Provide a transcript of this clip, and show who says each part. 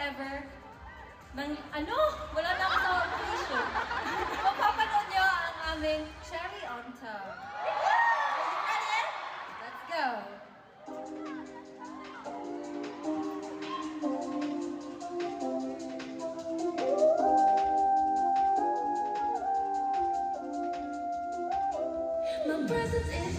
Speaker 1: forever. Ano? Wala na ako sa application. Mapapanood nyo ang aming Cherry on Top. Are you ready? Let's go! My presence is